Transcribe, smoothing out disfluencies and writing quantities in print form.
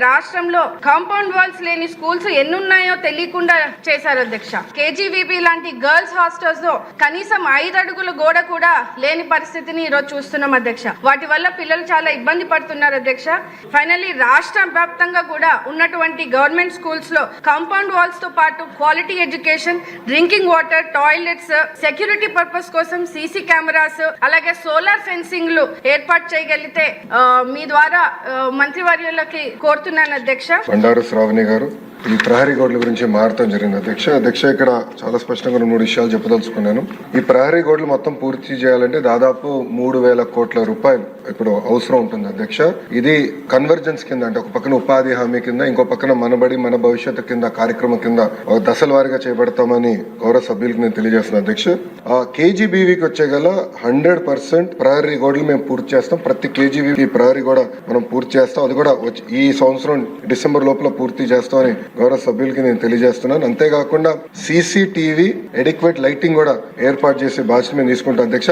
రాష్ట్రంలో compound walls లేని schools ఎన్నున్నాయో తెలియకుండా చేశారు అధ్యక్ష. కేజీవీబీ లాంటి గర్ల్స్ హాస్టల్స్ లో కనీసం 5 అడుగుల గోడ కూడా లేని పరిస్థితిని ఈరోజు చూస్తున్నాం అధ్యక్ష. వాటి వల్ల పిల్లలు చాలా ఇబ్బంది పడుతున్నారు అధ్యక్ష. ఫైనల్లీ రాష్ట్ర వ్యాప్తంగా కూడా ఉన్నటువంటి గవర్నమెంట్ స్కూల్స్ లో కాంపౌండ్ వాల్స్ తో పాటు quality education, drinking water, toilets, security purpose కోసం సీసీ కెమెరాస్, అలాగే సోలార్ ఫెన్సింగ్లు ఏర్పాటు చేయగలిగితే మీ ద్వారా మంత్రివర్యులకి కోరుతున్నాను అధ్యక్ష. బండారు శ్రావణి గారు, ఈ ప్రహరీ గోడల గురించి మారటం జరిగింది అధ్యక్ష. ఇక్కడ చాలా స్పష్టంగా 3 విషయాలు చెప్పదలుచుకున్నాను. ఈ ప్రహరీ గోడలు మొత్తం పూర్తి చేయాలంటే దాదాపు 3,000 కోట్ల రూపాయలు ఇప్పుడు అవసరం ఉంటుంది అధ్యక్ష. ఇది కన్వర్జెన్స్ కింద, అంటే ఒక పక్కన ఉపాధి హామీ కింద, ఇంకో పక్కన మనబడి మన భవిష్యత్తు కింద కార్యక్రమం కింద దశల వారీగా చేపడతామని గౌరవ సభ్యులకు నేను తెలియజేస్తున్నాను అధ్యక్ష. కేజీబీవీకి వచ్చేగల 100% ప్రహరీ గోడలు మేము పూర్తి చేస్తాం. ప్రతి కేజీబీవీ ప్రహరీ గోడ మనం పూర్తి చేస్తాం. అది కూడా ఈ సంవత్సరం డిసెంబర్ లోపల పూర్తి చేస్తామని గౌరవ సభ్యులకి నేను తెలియజేస్తున్నాను. అంతేకాకుండా సీసీటీవీ ఎడిక్వేట్ లైటింగ్ కూడా ఏర్పాటు చేసే బాధ్యత మేము తీసుకుంటాం అధ్యక్ష.